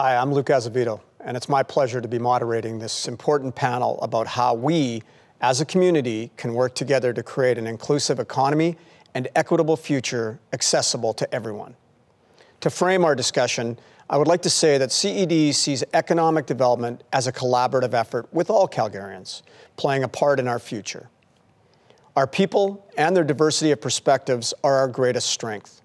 Hi, I'm Luke Azevedo, and it's my pleasure to be moderating this important panel about how we, as a community, can work together to create an inclusive economy and equitable future accessible to everyone. To frame our discussion, I would like to say that CED sees economic development as a collaborative effort with all Calgarians, playing a part in our future. Our people and their diversity of perspectives are our greatest strength.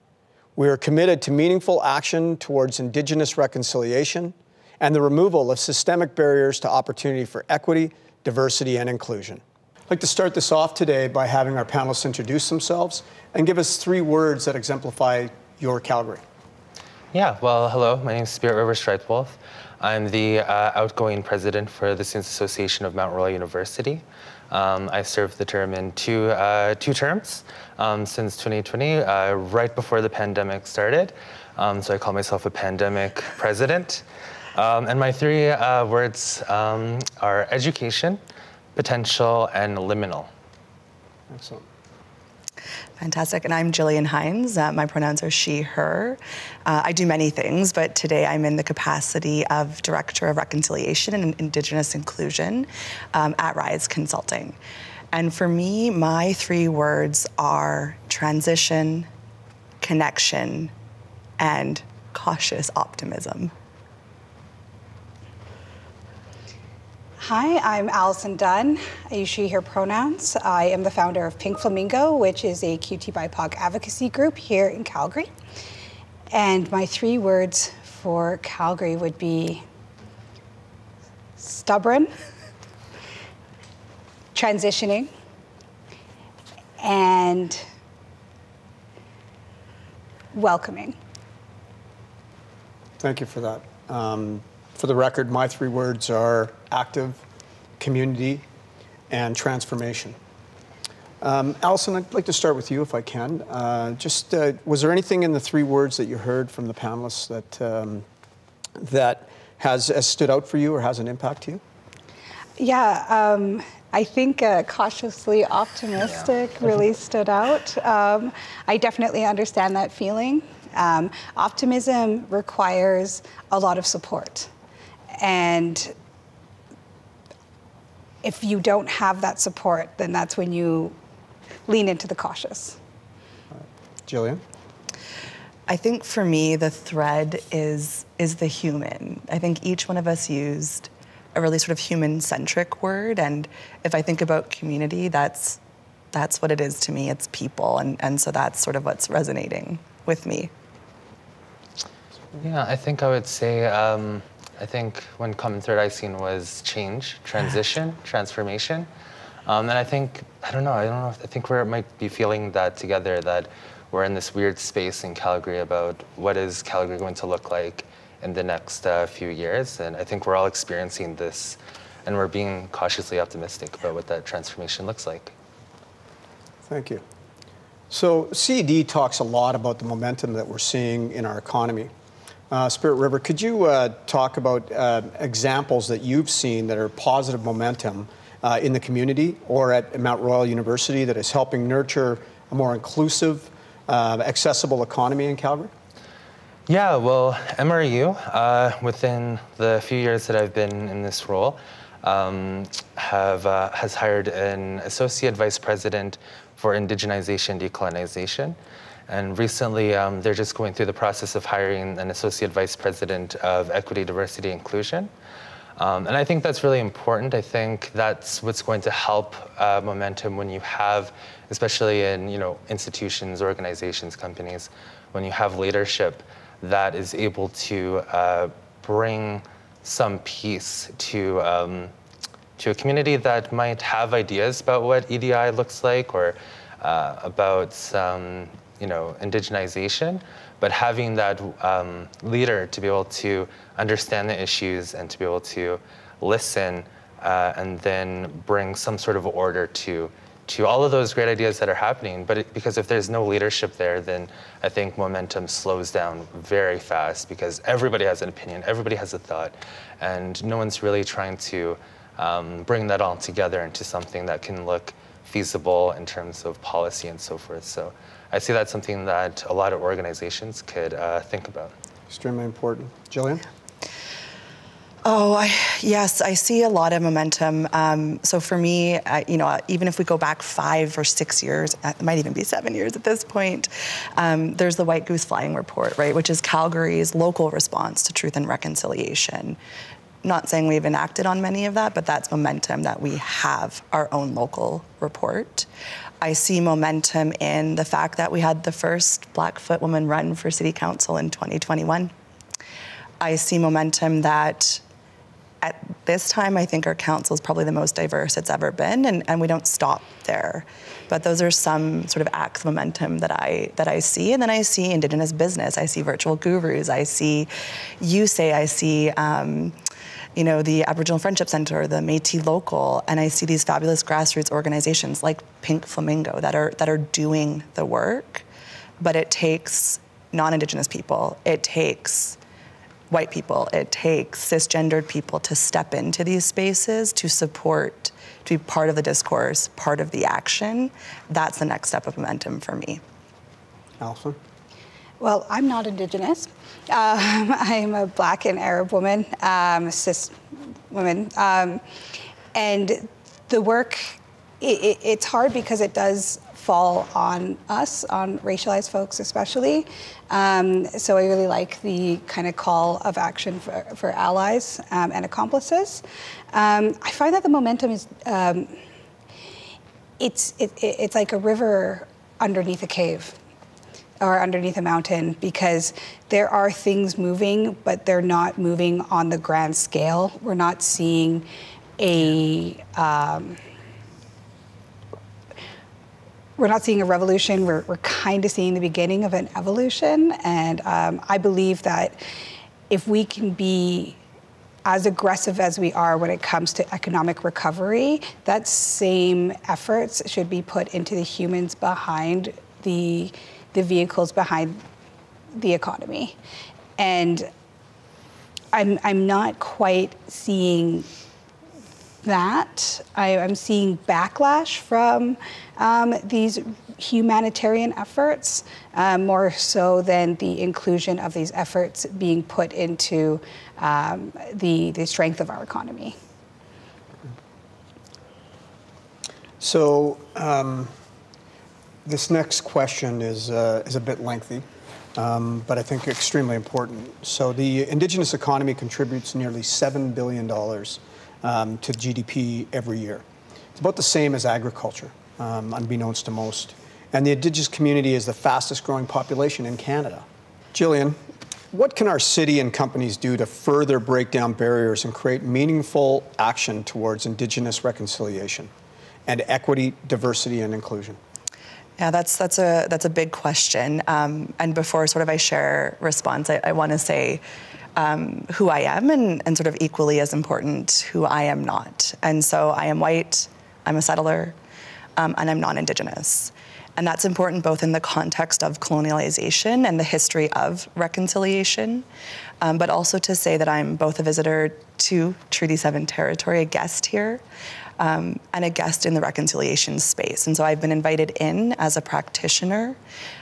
We are committed to meaningful action towards Indigenous reconciliation and the removal of systemic barriers to opportunity for equity, diversity, and inclusion. I'd like to start this off today by having our panelists introduce themselves and give us 3 words that exemplify your Calgary. Yeah, well, hello, my name is Spirit River Streitwolf. I'm the outgoing president for the Students Association of Mount Royal University. I served the term in two terms since 2020, right before the pandemic started. So I call myself a pandemic president. And my 3 words are education, potential, and liminal. Excellent. Fantastic. And I'm Gillian Hynes. My pronouns are she, her. I do many things, but today I'm in the capacity of Director of Reconciliation and Indigenous Inclusion at Rise Consulting. And for me, my 3 words are transition, connection, and cautious optimism. Hi, I'm Allison Dunne. I use she, her pronouns. I am the founder of Pink Flamingo, which is a QT BIPOC advocacy group here in Calgary. And my 3 words for Calgary would be stubborn, transitioning, and welcoming. Thank you for that. For the record, my 3 words are active, community, and transformation. Allison, I'd like to start with you if I can. Was there anything in the 3 words that you heard from the panelists that has stood out for you or has an impact to you? Yeah, I think cautiously optimistic really stood out. I definitely understand that feeling. Optimism requires a lot of support. And if you don't have that support, then that's when you lean into the cautious. Gillian? I think for me, the thread is the human. I think each one of us used a really sort of human-centric word. And if I think about community, that's what it is to me. It's people. And so that's sort of what's resonating with me. Yeah, I think I would say, I think one common thread I've seen was change, transition, transformation. And I think, I think we might be feeling that together, that we're in this weird space in Calgary about what is Calgary going to look like in the next few years. And I think we're all experiencing this, and we're being cautiously optimistic about what that transformation looks like. Thank you. So CED talks a lot about the momentum that we're seeing in our economy. Spirit River, could you talk about examples that you've seen that are positive momentum in the community or at Mount Royal University that is helping nurture a more inclusive, accessible economy in Calgary? Yeah, well, MRU, within the few years that I've been in this role, has hired an associate vice president for indigenization and decolonization. And recently, they're just going through the process of hiring an associate vice president of equity, diversity, inclusion. And I think that's really important. I think that's what's going to help momentum when you have, especially in institutions, organizations, companies, when you have leadership that is able to bring some peace to a community that might have ideas about what EDI looks like or about indigenization, but having that leader to be able to understand the issues and to be able to listen and then bring some sort of order to all of those great ideas that are happening. But because if there's no leadership there, then I think momentum slows down very fast because everybody has an opinion, everybody has a thought, and no one's really trying to bring that all together into something that can look feasible in terms of policy and so forth. So I see that's something that a lot of organizations could think about. Extremely important. Gillian? Yes, I see a lot of momentum. So for me, even if we go back 5 or 6 years, it might even be 7 years at this point, there's the White Goose Flying Report, right, which is Calgary's local response to truth and reconciliation. Not saying we've enacted on many of that, but that's momentum that we have our own local report. I see momentum in the fact that we had the first Blackfoot woman run for City Council in 2021. I see momentum that at this time, I think our council is probably the most diverse it's ever been, and we don't stop there. But those are some sort of acts of momentum that I see. And then I see Indigenous business. I see virtual gurus. I see USAY. I see the Aboriginal Friendship Centre, the Métis Local, and I see these fabulous grassroots organizations like Pink Flamingo that are doing the work. But it takes non-Indigenous people. It takes white people, it takes cisgendered people to step into these spaces, to support, to be part of the discourse, part of the action. That's the next step of momentum for me. Allison? Well, I'm not Indigenous. I'm a Black and Arab woman, cis woman. And the work, it's hard because it does fall on us, on racialized folks especially. So I really like the kind of call of action for allies and accomplices. I find that the momentum is, it's like a river underneath a cave or underneath a mountain, because there are things moving, but they're not moving on the grand scale. We're not seeing we're not seeing a revolution. We're kind of seeing the beginning of an evolution. And I believe that if we can be as aggressive as we are when it comes to economic recovery, that same efforts should be put into the humans behind the vehicles behind the economy. And I'm not quite seeing that. I'm seeing backlash from these humanitarian efforts, more so than the inclusion of these efforts being put into the strength of our economy. So this next question is a bit lengthy, but I think extremely important. So the Indigenous economy contributes nearly $7 billion to GDP every year. It's about the same as agriculture, unbeknownst to most. And the Indigenous community is the fastest growing population in Canada. Gillian, what can our city and companies do to further break down barriers and create meaningful action towards Indigenous reconciliation and equity, diversity, and inclusion? Yeah, that's a big question. And before sort of I share response, I want to say who I am, and sort of equally as important, who I am not. And so I am white, I'm a settler, and I'm non-Indigenous. And that's important both in the context of colonialization and the history of reconciliation, but also to say that I'm both a visitor to Treaty 7 territory, a guest here, and a guest in the reconciliation space. And so I've been invited in as a practitioner,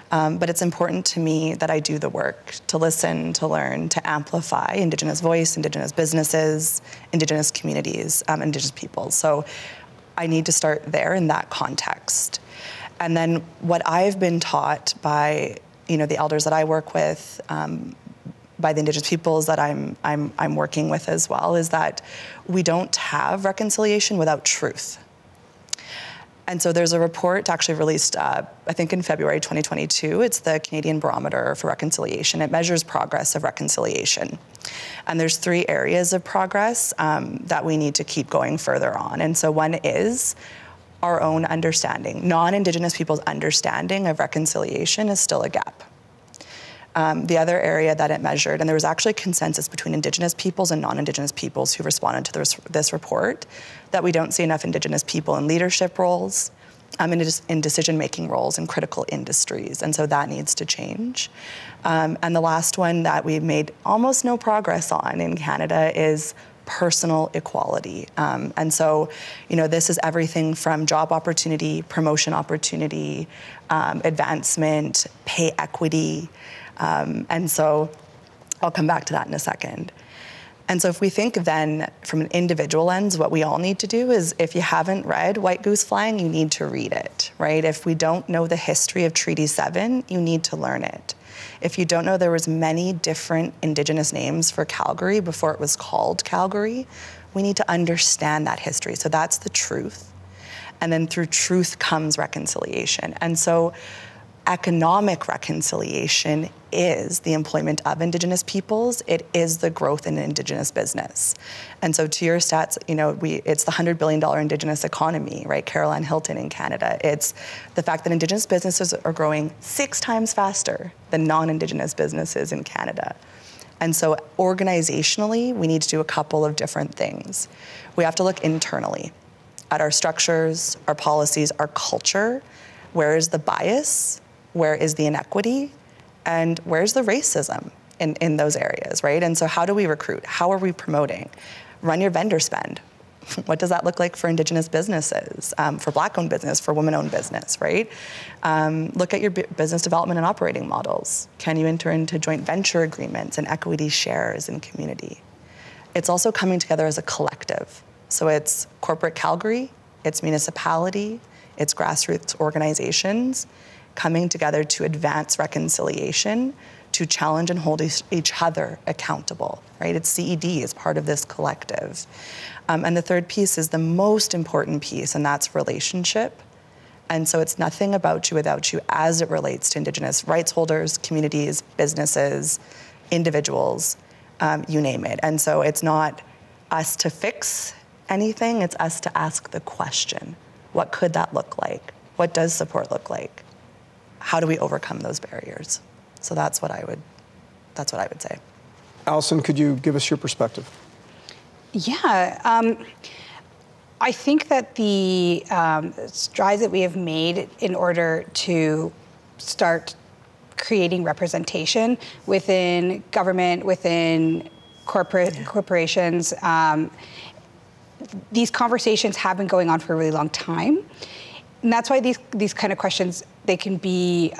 but it's important to me that I do the work to listen, to learn, to amplify Indigenous voice, Indigenous businesses, Indigenous communities, Indigenous peoples. So I need to start there in that context. And then what I've been taught by, the elders that I work with, by the Indigenous peoples that I'm working with as well, is that we don't have reconciliation without truth. And so there's a report actually released, I think in February 2022. It's the Canadian Barometer for Reconciliation. It measures progress of reconciliation. And there's 3 areas of progress that we need to keep going further on. And so one is our own understanding. Non-Indigenous people's understanding of reconciliation is still a gap. The other area that it measured, and there was actually consensus between Indigenous peoples and non-Indigenous peoples who responded to this report, that we don't see enough Indigenous people in leadership roles, in decision-making roles in critical industries, and so that needs to change. And the last one that we've made almost no progress on in Canada is personal equality. And so, this is everything from job opportunity, promotion opportunity, advancement, pay equity. And so I'll come back to that in a second. And so if we think then from an individual lens, what we all need to do is, if you haven't read White Goose Flying, you need to read it, right? If we don't know the history of Treaty 7, you need to learn it. If you don't know there was many different Indigenous names for Calgary before it was called Calgary, we need to understand that history. So that's the truth. And then through truth comes reconciliation. And so economic reconciliation is the employment of Indigenous peoples. It is the growth in Indigenous business. And so to your stats, it's the $100 billion Indigenous economy, right? Caroline Hilton in Canada. It's the fact that Indigenous businesses are growing 6 times faster than non-Indigenous businesses in Canada. And so organizationally, we need to do a couple of different things. We have to look internally at our structures, our policies, our culture. Where is the bias? Where is the inequity? And where's the racism in those areas, right? And so how do we recruit? How are we promoting? Run your vendor spend. What does that look like for Indigenous businesses, for Black-owned business, for women-owned business, right? Look at your business development and operating models. Can you enter into joint venture agreements and equity shares in community? It's also coming together as a collective. So it's corporate Calgary, it's municipality, it's grassroots organizations coming together to advance reconciliation, to challenge and hold each other accountable, right? It's CED as part of this collective. And the third piece is the most important piece, and that's relationship. And so it's nothing about you without you as it relates to Indigenous rights holders, communities, businesses, individuals, you name it. And so it's not us to fix anything, it's us to ask the question. What could that look like? What does support look like? How do we overcome those barriers? So that's what I would say. Allison, could you give us your perspective? Yeah, I think that the strides that we have made in order to start creating representation within government, within corporations, these conversations have been going on for a really long time. And that's why these kind of questions, they can be,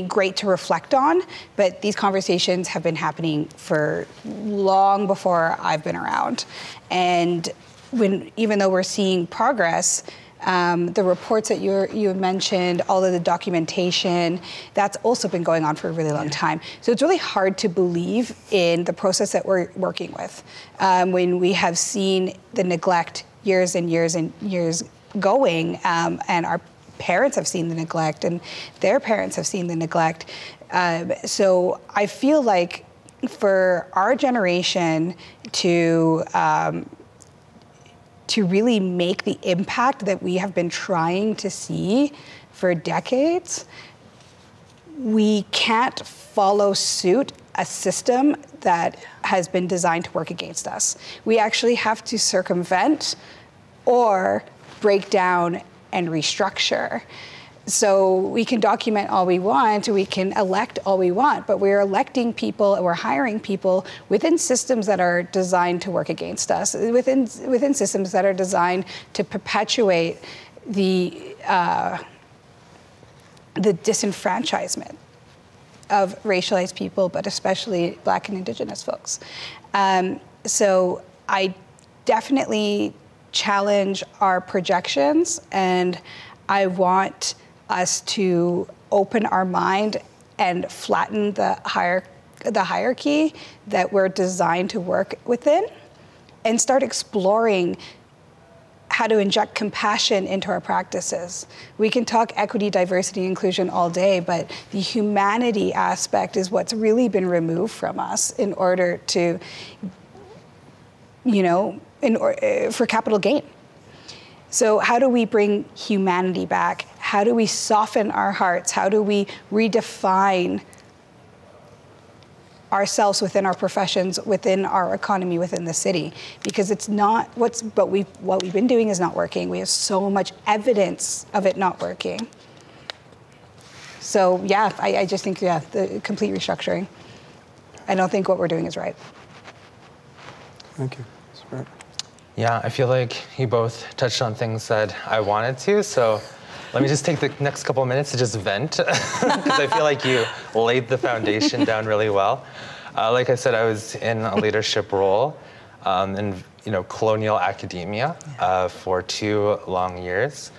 great to reflect on, but these conversations have been happening for long before I've been around. And even though we're seeing progress, the reports that you mentioned, all of the documentation, that's also been going on for a really long time. So it's really hard to believe in the process that we're working with when we have seen the neglect years and years and years going, and our parents have seen the neglect and their parents have seen the neglect. So I feel like for our generation to really make the impact that we have been trying to see for decades, we can't follow suit a system that has been designed to work against us. We actually have to circumvent or break down and restructure. So we can document all we want, we can elect all we want, but we're electing people and we're hiring people within systems that are designed to work against us, within systems that are designed to perpetuate the disenfranchisement of racialized people, but especially Black and Indigenous folks. So I definitely challenge our projections, and I want us to open our mind and flatten the hierarchy that we're designed to work within, and start exploring how to inject compassion into our practices. We can talk equity, diversity, inclusion all day, but the humanity aspect is what's really been removed from us in order to, for capital gain. So how do we bring humanity back? How do we soften our hearts? How do we redefine ourselves within our professions, within our economy, within the city? Because it's not what we've been doing is not working. We have so much evidence of it not working. So yeah, I just think, the complete restructuring. I don't think what we're doing is right. Thank you. That's great. Yeah, I feel like you both touched on things that I wanted to, so let me just take the next couple of minutes to just vent, because I feel like you laid the foundation down really well. Like I said, I was in a leadership role in colonial academia for 2 long years.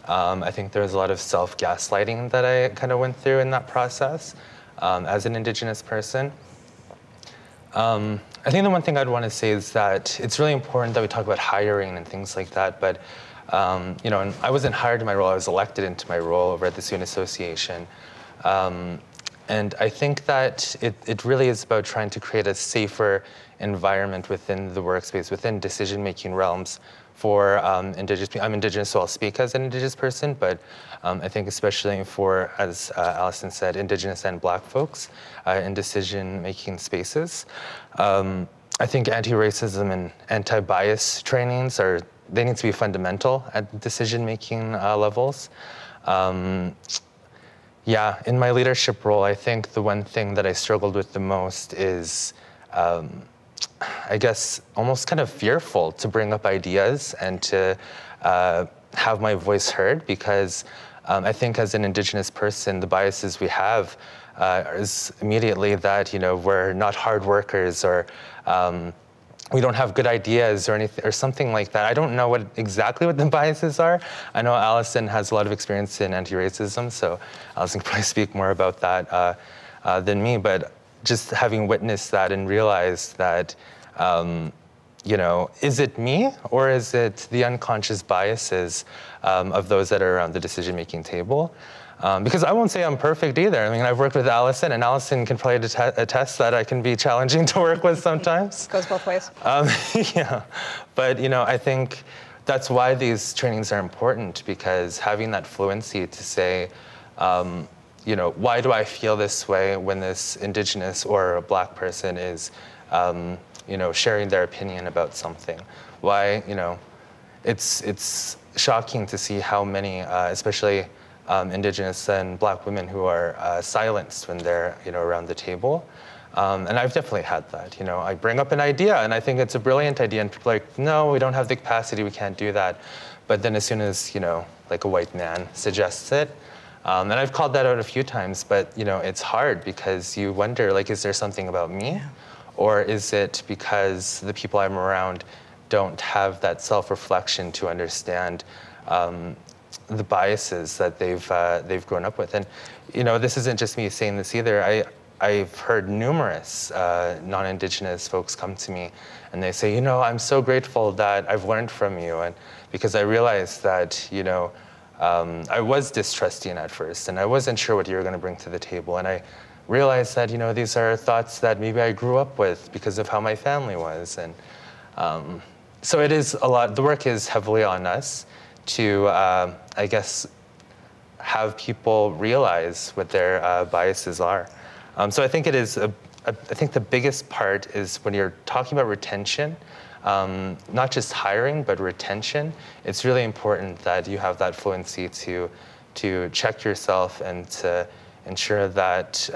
I think there was a lot of self-gaslighting that I kind of went through in that process as an Indigenous person. I think the one thing I'd want to say is that it's really important that we talk about hiring and things like that, but and I wasn't hired in my role, I was elected into my role over at the Student Association. And I think that it really is about trying to create a safer environment within the workspace, within decision-making realms for Indigenous people. I'm Indigenous, so I'll speak as an Indigenous person, but I think especially for, as Allison said, Indigenous and Black folks in decision-making spaces. I think anti-racism and anti-bias trainings they need to be fundamental at decision-making levels. Yeah, in my leadership role, I think the one thing that I struggled with the most is, I guess, almost kind of fearful to bring up ideas and to have my voice heard, because I think as an Indigenous person, the biases we have is immediately that, we're not hard workers, or we don't have good ideas or anything or something like that. I don't know exactly what the biases are. I know Allison has a lot of experience in anti-racism, so Allison can probably speak more about that than me. But just having witnessed that and realized that, is it me or is it the unconscious biases of those that are around the decision-making table? Because I won't say I'm perfect either. I mean, I've worked with Allison, and Allison can probably attest that I can be challenging to work with sometimes. Goes both ways. Yeah, but I think that's why these trainings are important, because having that fluency to say, why do I feel this way when this Indigenous or a Black person is, sharing their opinion about something? Why, it's shocking to see how many, especially Indigenous and Black women who are silenced when they're around the table. And I've definitely had that. I bring up an idea and I think it's a brilliant idea, and people are like, no, we don't have the capacity, we can't do that. But then as soon as, like a white man suggests it, and I've called that out a few times, but it's hard because you wonder, like, is there something about me? Yeah. Or is it because the people I'm around don't have that self-reflection to understand the biases that they've grown up with? And this isn't just me saying this either. I've heard numerous non-Indigenous folks come to me and they say, I'm so grateful that I've learned from you, and because I realized that I was distrusting at first and I wasn't sure what you were going to bring to the table, and I realized that these are thoughts that maybe I grew up with because of how my family was. And so it is a lot. The work is heavily on us to, I guess, have people realize what their biases are. So I think it is, I think the biggest part is when you're talking about retention, not just hiring, but retention, it's really important that you have that fluency to check yourself and to ensure that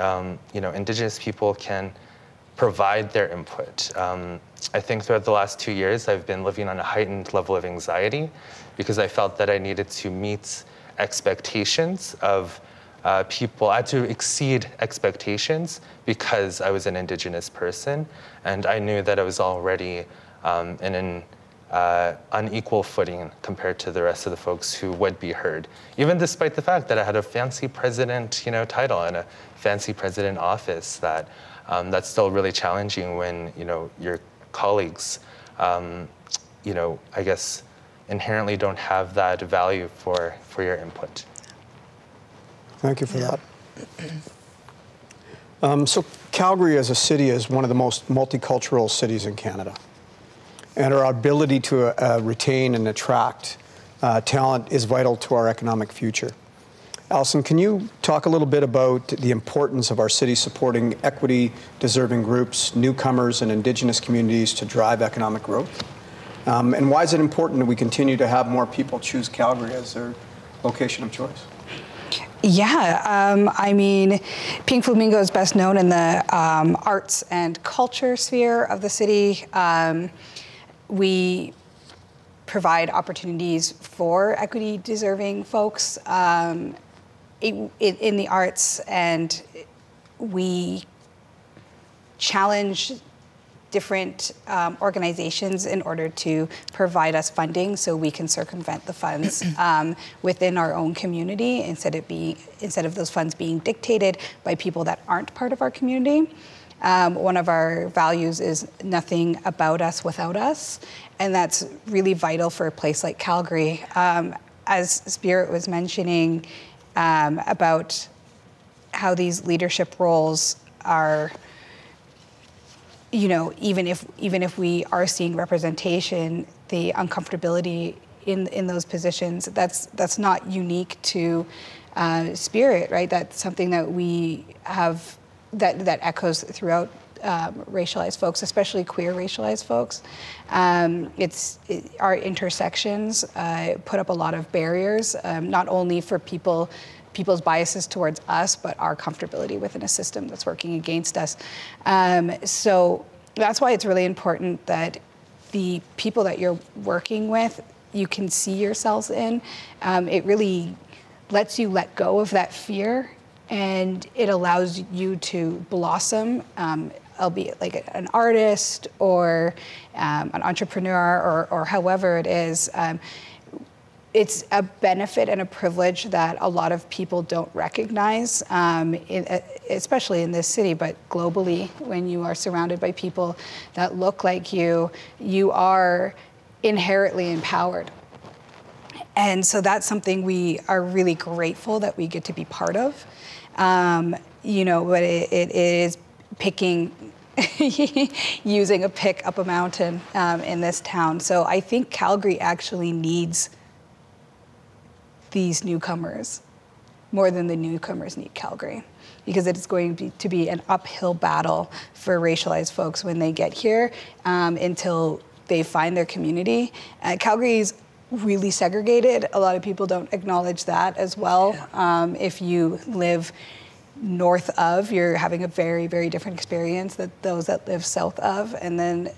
Indigenous people can provide their input. I think throughout the last 2 years, I've been living on a heightened level of anxiety because I felt that I needed to meet expectations of people. I had to exceed expectations because I was an Indigenous person, and I knew that I was already in an unequal footing compared to the rest of the folks who would be heard, even despite the fact that I had a fancy president, title and a fancy president office. That's still really challenging when your colleagues, I guess, inherently don't have that value for your input. Thank you for that. So Calgary as a city is one of the most multicultural cities in Canada. And our ability to retain and attract talent is vital to our economic future. Allison, can you talk a little bit about the importance of our city supporting equity-deserving groups, newcomers, and Indigenous communities to drive economic growth? And why is it important that we continue to have more people choose Calgary as their location of choice? Yeah, I mean, Pink Flamingo is best known in the arts and culture sphere of the city. We provide opportunities for equity-deserving folks in the arts, and we challenge different organizations in order to provide us funding so we can circumvent the funds within our own community instead of those funds being dictated by people that aren't part of our community. One of our values is nothing about us without us, and that's really vital for a place like Calgary. As Spirit was mentioning about how these leadership roles are, you know, even if we are seeing representation, the uncomfortability in those positions, that's not unique to Spirit, right? That's something that we have that echoes throughout racialized folks, especially queer racialized folks. Our intersections put up a lot of barriers, not only for people's biases towards us, but our comfortability within a system that's working against us. So that's why it's really important that the people that you're working with, you can see yourselves in. It really lets you let go of that fear, and it allows you to blossom, albeit like an artist or an entrepreneur or however it is. It's a benefit and a privilege that a lot of people don't recognize, especially in this city, but globally, when you are surrounded by people that look like you, you are inherently empowered. And so that's something we are really grateful that we get to be part of. You know, but it is picking, using a pick up a mountain in this town. So I think Calgary actually needs these newcomers more than the newcomers need Calgary, because it is going to be an uphill battle for racialized folks when they get here until they find their community. Calgary is really segregated. A lot of people don't acknowledge that as well. Yeah. If you live north of, you're having a very, very different experience than those that live south of. And then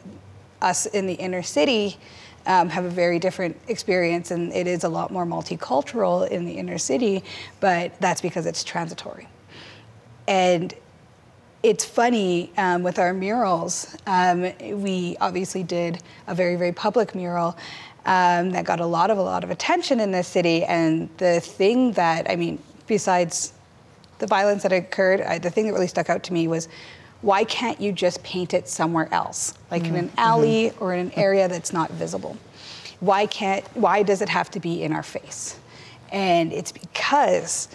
us in the inner city have a very different experience, and it is a lot more multicultural in the inner city, but that's because it's transitory. And it's funny, with our murals, we obviously did a very, very public mural that got a lot of attention in this city. And the thing that, I mean, besides the violence that occurred, the thing that really stuck out to me was, why can't you just paint it somewhere else? Like in an alley or in an area that's not visible? Why does it have to be in our face? And it's because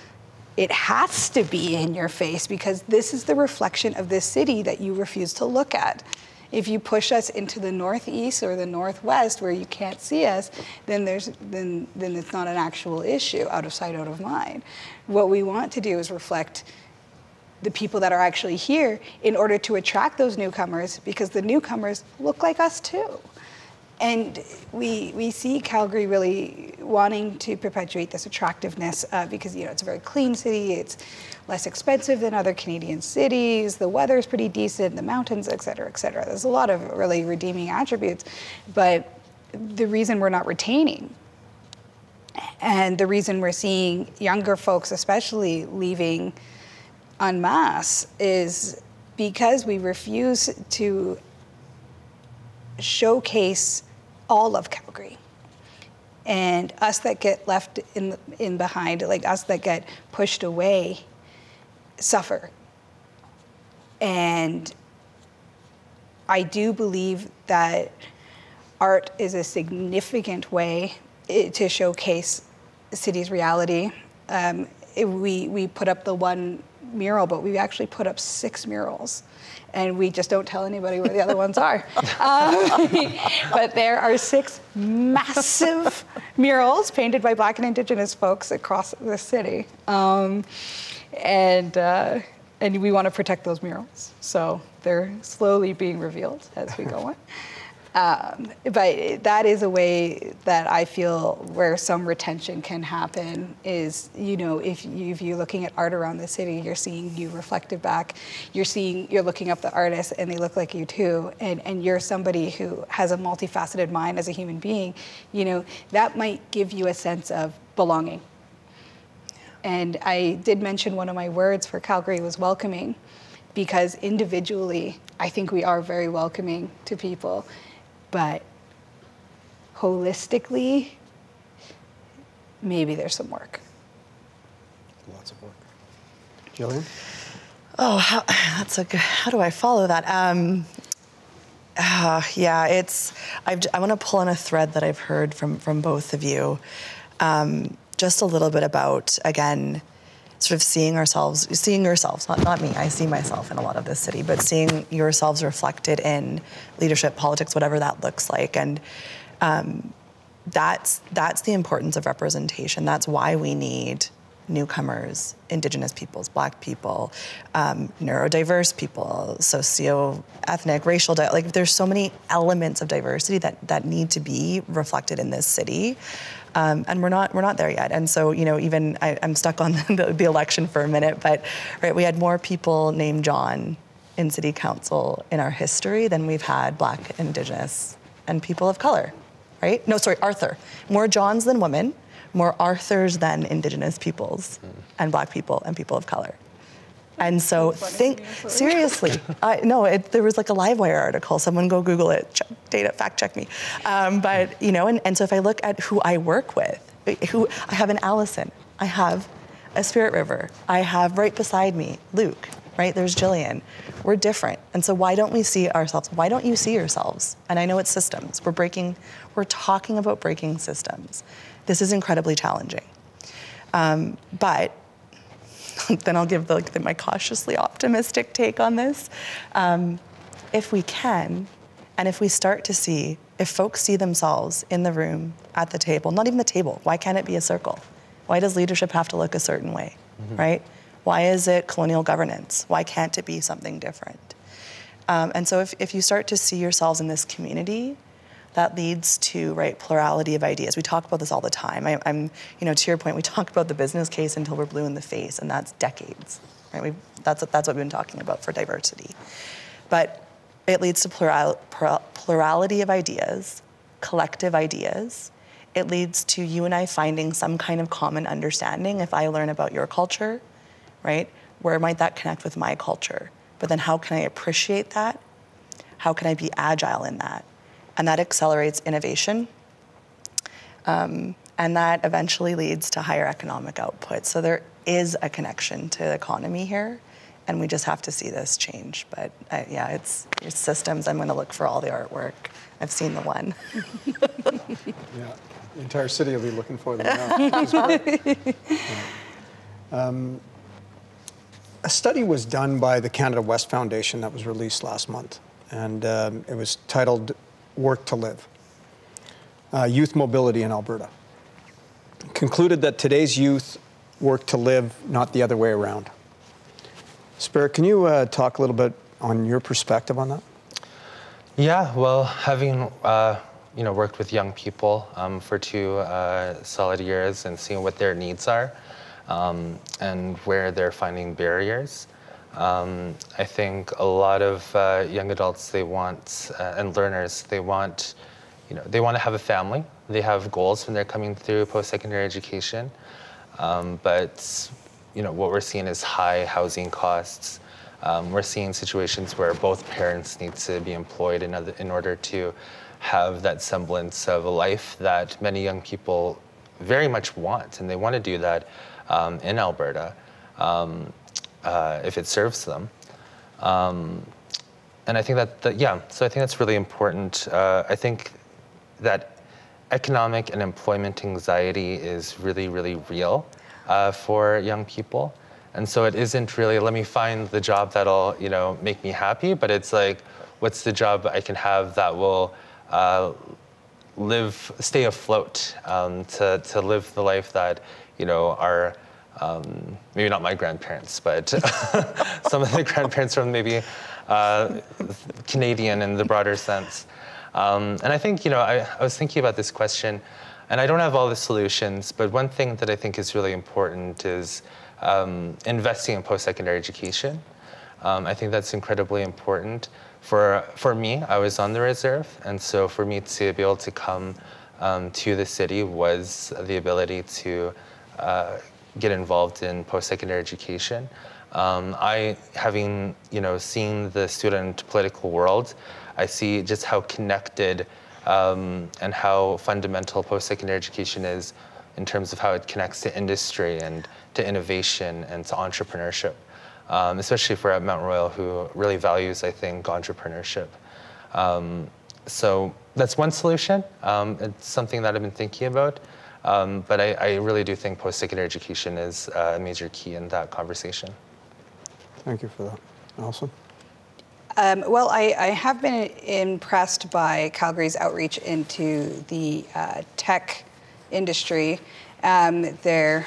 it has to be in your face, because this is the reflection of this city that you refuse to look at. If you push us into the northeast or the northwest where you can't see us, then it's not an actual issue, out of sight, out of mind. What we want to do is reflect the people that are actually here in order to attract those newcomers, because the newcomers look like us too. And we see Calgary really wanting to perpetuate this attractiveness because, you know, it's a very clean city, it's less expensive than other Canadian cities, the weather's pretty decent, the mountains, et cetera, et cetera. There's a lot of really redeeming attributes, but the reason we're not retaining, and the reason we're seeing younger folks especially leaving en masse, is because we refuse to showcase all of Calgary. And us that get left in behind, like us that get pushed away, suffer. And I do believe that art is a significant way to showcase the city's reality. We put up the one mural, but we actually put up 6 murals, and we just don't tell anybody where the other ones are. But there are 6 massive murals painted by Black and Indigenous folks across the city. And we want to protect those murals. So they're slowly being revealed as we go on. But that is a way that I feel where some retention can happen is, you know, if you're looking at art around the city, you're seeing you reflected back, you're looking up the artists and they look like you too, and you're somebody who has a multifaceted mind as a human being, you know, that might give you a sense of belonging. And I did mention one of my words for Calgary was welcoming, because individually I think we are very welcoming to people, but holistically, maybe there's some work. Lots of work. Gillian? Oh, how do I follow that? Yeah, I want to pull on a thread that I've heard from both of you. Just a little bit about, again, sort of seeing yourselves, not me, I see myself in a lot of this city, but seeing yourselves reflected in leadership, politics, whatever that looks like. And that's the importance of representation. That's why we need newcomers, Indigenous peoples, Black people, neurodiverse people, socio-ethnic, racial, like there's so many elements of diversity that need to be reflected in this city. And we're not there yet. And so, even I'm stuck on the election for a minute, but right, we had more people named John in city council in our history than we've had Black, Indigenous, and people of color, right? No, sorry, Arthur. More Johns than women, more Arthurs than Indigenous peoples and Black people and people of color. And so seriously, there was like a Livewire article. Someone go Google it, fact check me. But, and so if I look at who I work with, I have an Allison, I have a Spirit River, I have right beside me, Luke, right? There's Gillian. We're different. And so why don't we see ourselves? Why don't you see yourselves? And I know it's systems. We're talking about breaking systems. This is incredibly challenging. But then I'll give my cautiously optimistic take on this. If we can, and if we start to see, if folks see themselves in the room, at the table, not even the table, why can't it be a circle? Why does leadership have to look a certain way, right? Why is it colonial governance? Why can't it be something different? And so if you start to see yourselves in this community, that leads to, right, plurality of ideas. We talk about this all the time. I'm to your point, we talk about the business case until we're blue in the face, and that's decades, right? That's what we've been talking about for diversity. But it leads to plurality of ideas, collective ideas. It leads to you and I finding some kind of common understanding. If I learn about your culture, right, where might that connect with my culture? But then how can I appreciate that? How can I be agile in that? And that accelerates innovation. And that eventually leads to higher economic output. So there is a connection to the economy here, and we just have to see this change. But it's systems. I'm going to look for all the artwork. I've seen the one. Yeah, the entire city will be looking for them now. Which is great. Yeah. A study was done by the Canada West Foundation that was released last month, and it was titled Work to Live, Youth Mobility in Alberta. Concluded that today's youth work to live, not the other way around. Spirit, can you talk a little bit on your perspective on that? Yeah, well, having worked with young people for 2 solid years and seeing what their needs are and where they're finding barriers, I think a lot of young adults, they want, and learners, they want to have a family. They have goals when they're coming through post-secondary education. But what we're seeing is high housing costs. We're seeing situations where both parents need to be employed in order to have that semblance of a life that many young people very much want, and they want to do that in Alberta. If it serves them. And I think so I think that's really important. I think that economic and employment anxiety is really, really real for young people. And so it isn't really, let me find the job that'll, make me happy, but it's like, what's the job I can have that will stay afloat, to live the life that, our maybe not my grandparents, but some of the grandparents from maybe Canadian in the broader sense. And I think, I was thinking about this question, and I don't have all the solutions, but one thing that I think is really important is investing in post-secondary education. I think that's incredibly important. For me, I was on the reserve, and so for me to be able to come to the city was the ability to get involved in post-secondary education. Having seen the student political world, I see just how connected and how fundamental post-secondary education is in terms of how it connects to industry and to innovation and to entrepreneurship, especially for at Mount Royal, who really values, I think, entrepreneurship. So that's one solution. It's something that I've been thinking about. But I really do think post-secondary education is a major key in that conversation. Thank you for that. Allison? Well, I have been impressed by Calgary's outreach into the tech industry. Calgary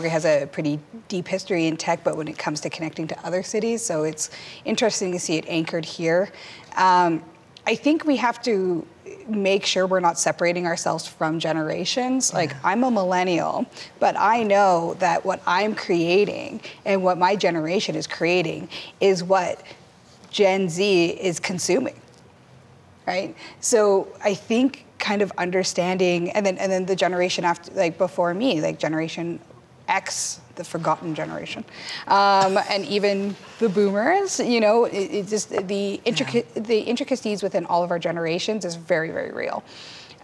has a pretty deep history in tech, but when it comes to connecting to other cities, so it's interesting to see it anchored here. I think we have to make sure we're not separating ourselves from generations. Like, I'm a millennial, but I know that what I'm creating and what my generation is creating is what Gen Z is consuming, right? So I think kind of understanding, and then the generation after, like before me, like Generation X, the forgotten generation, and even the boomers, it just the intricacies within all of our generations is very, very real.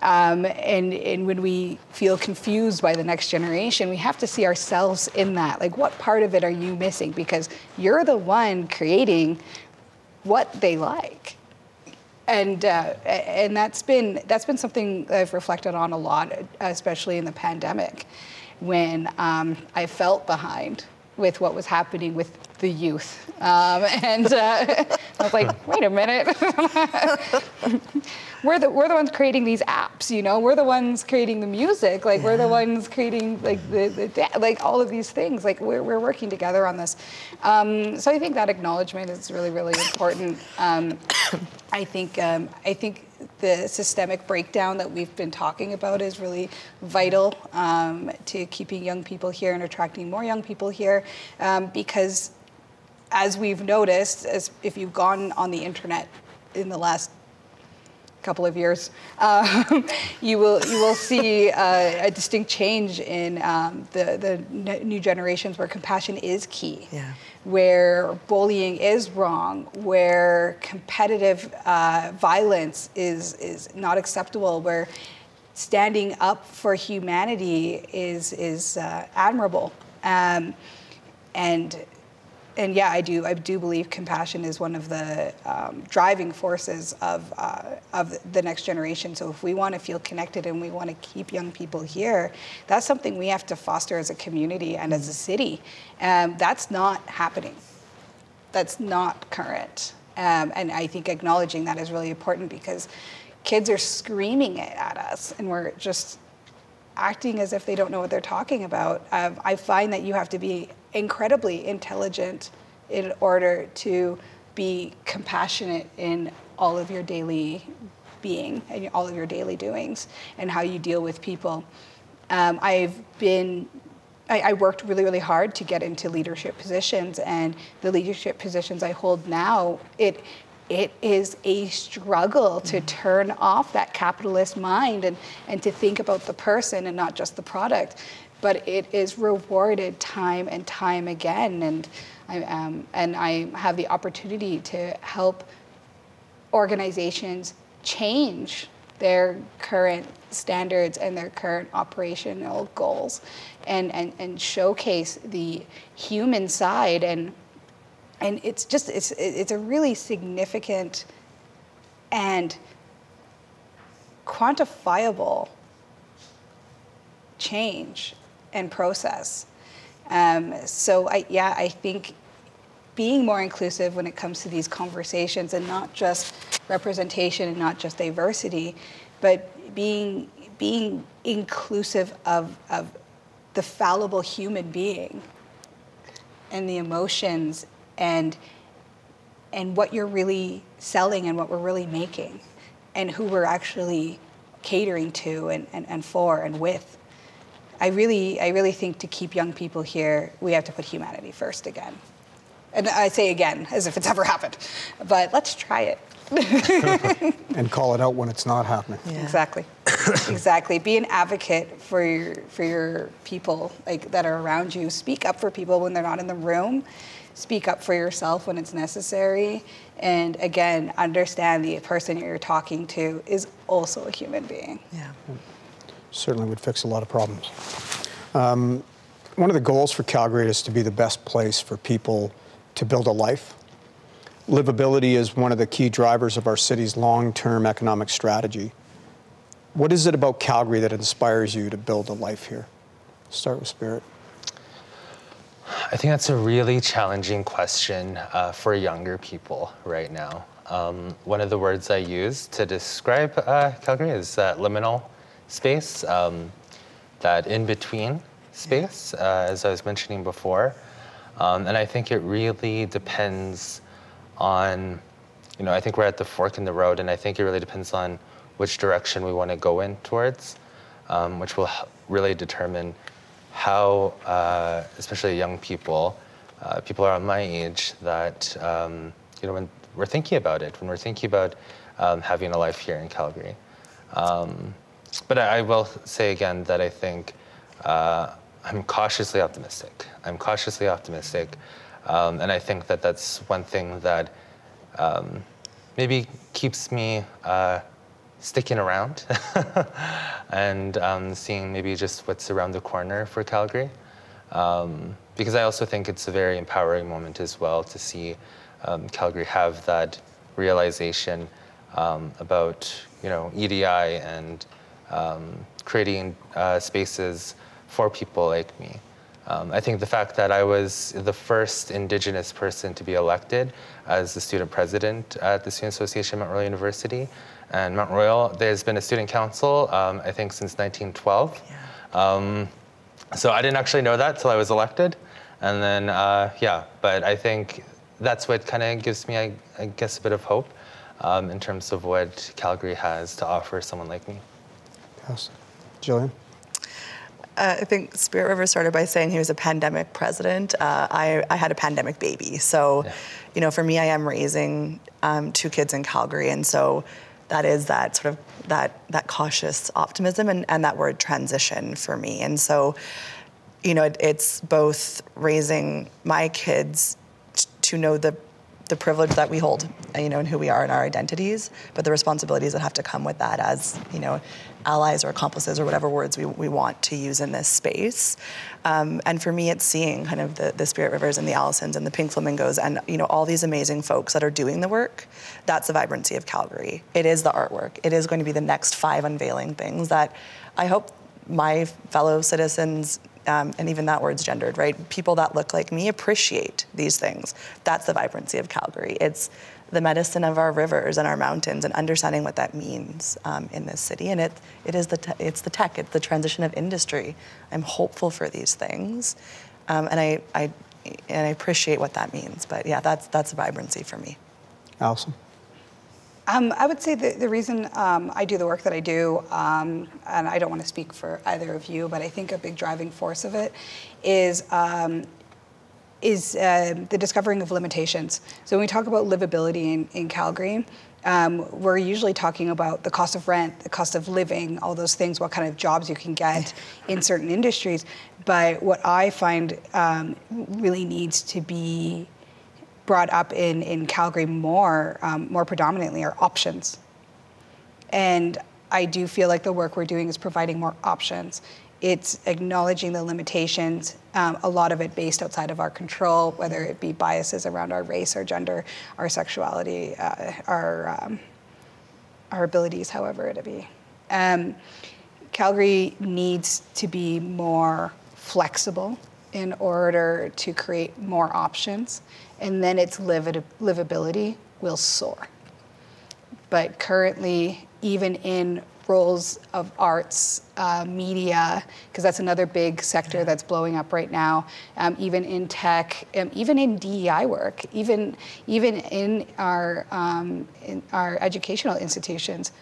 And when we feel confused by the next generation, we have to see ourselves in that. Like, what part of it are you missing? Because you're the one creating what they like. And that's been something I've reflected on a lot, especially in the pandemic, when I felt behind with what was happening with the youth. And I was like, wait a minute. We're the ones creating these apps, We're the ones creating the music. Like, we're the ones creating, like, like all of these things. Like, we're working together on this. So I think that acknowledgement is really, really important. I think the systemic breakdown that we've been talking about is really vital to keeping young people here and attracting more young people here, because as we've noticed, as if you've gone on the internet in the last couple of years, you will see a distinct change in the new generations where compassion is key. Yeah. Where bullying is wrong, where competitive violence is not acceptable, where standing up for humanity is admirable. And yeah, I do believe compassion is one of the driving forces of the next generation. So if we want to feel connected and we want to keep young people here, that's something we have to foster as a community and as a city. That's not happening. That's not current. And I think acknowledging that is really important, because kids are screaming it at us and we're just acting as if they don't know what they're talking about. I find that you have to be incredibly intelligent in order to be compassionate in all of your daily being and all of your daily doings and how you deal with people. I worked really, really hard to get into leadership positions, and the leadership positions I hold now, it is a struggle to turn off that capitalist mind and to think about the person and not just the product. But it is rewarded time and time again, and I have the opportunity to help organizations change their current standards and their current operational goals, and showcase the human side, and it's a really significant and quantifiable change and process. So I think being more inclusive when it comes to these conversations, and not just representation and not just diversity, but being inclusive of the fallible human being and the emotions and what you're really selling and what we're really making and who we're actually catering to and for and with. I really think to keep young people here, we have to put humanity first again. And I say again, as if it's ever happened, but let's try it. And call it out when it's not happening. Yeah. Exactly. Exactly. Be an advocate for your people that are around you. Speak up for people when they're not in the room. Speak up for yourself when it's necessary. And again, understand the person you're talking to is also a human being. Yeah. Certainly would fix a lot of problems. One of the goals for Calgary is to be the best place for people to build a life. Livability is one of the key drivers of our city's long-term economic strategy. What is it about Calgary that inspires you to build a life here? Start with Spirit. I think that's a really challenging question for younger people right now. One of the words I use to describe Calgary is liminal space, that in-between space, as I was mentioning before. And I think it really depends on, I think we're at the fork in the road, and I think it really depends on which direction we want to go in towards, which will really determine how, especially young people, people around my age, that, when we're thinking about it, when we're thinking about having a life here in Calgary. But I will say again that I think I'm cautiously optimistic. I'm cautiously optimistic. And I think that that's one thing that maybe keeps me sticking around and seeing maybe just what's around the corner for Calgary. Because I also think it's a very empowering moment as well to see Calgary have that realization about EDI and creating spaces for people like me. I think the fact that I was the first Indigenous person to be elected as the student president at the Student Association Mount Royal University, and Mount Royal, there's been a student council, I think since 1912. Yeah. So I didn't actually know that till I was elected. And then, but I think that's what kind of gives me, I guess, a bit of hope in terms of what Calgary has to offer someone like me. Yes. Gillian? I think Spirit River started by saying he was a pandemic president. I had a pandemic baby. So, for me, I am raising 2 kids in Calgary. And so that is that sort of that cautious optimism and that word transition for me. And so, it's both raising my kids to know the privilege that we hold, and who we are and our identities, but the responsibilities that have to come with that as, allies or accomplices or whatever words we want to use in this space. And for me, it's seeing kind of the Spirit Rivers and the Allisons and the Pink Flamingos and, all these amazing folks that are doing the work. That's the vibrancy of Calgary. It is the artwork. It is going to be the next 5 unveiling things that I hope my fellow citizens, and even that word's gendered, right? People that look like me appreciate these things. That's the vibrancy of Calgary. It's the medicine of our rivers and our mountains and understanding what that means in this city. And it's the tech, it's the transition of industry. I'm hopeful for these things. And I appreciate what that means. But yeah, that's vibrancy for me. Allison? I would say the reason I do the work that I do, and I don't want to speak for either of you, but I think a big driving force of it is the discovering of limitations. So when we talk about livability in Calgary, we're usually talking about the cost of rent, the cost of living, all those things, what kind of jobs you can get in certain industries. But what I find really needs to be brought up in Calgary more predominantly are options. And I do feel like the work we're doing is providing more options. It's acknowledging the limitations, a lot of it based outside of our control, whether it be biases around our race, our gender, our sexuality, our abilities, however it be. Calgary needs to be more flexible in order to create more options, and then its livability will soar. But currently, even in roles of arts, media, because that's another big sector that's blowing up right now, even in tech, even in DEI work, even in our educational institutions,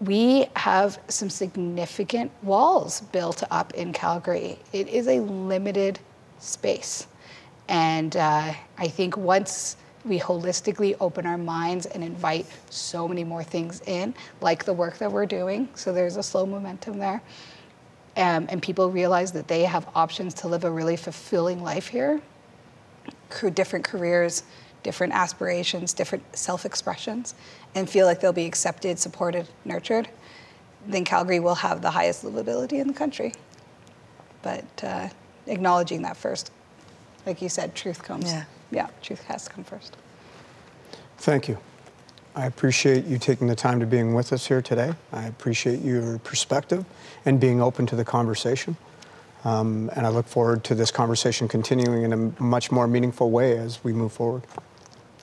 we have some significant walls built up in Calgary. It is a limited space. And I think once we holistically open our minds and invite so many more things in, like the work that we're doing. So there's a slow momentum there. And people realize that they have options to live a really fulfilling life here, different careers, different aspirations, different self-expressions, and feel like they'll be accepted, supported, nurtured, then Calgary will have the highest livability in the country. But acknowledging that first, like you said, truth comes. Yeah, truth has to come first. Thank you. I appreciate you taking the time to being with us here today. I appreciate your perspective and being open to the conversation. And I look forward to this conversation continuing in a much more meaningful way as we move forward.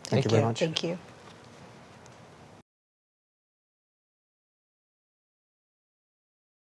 Thank you very much. Thank you.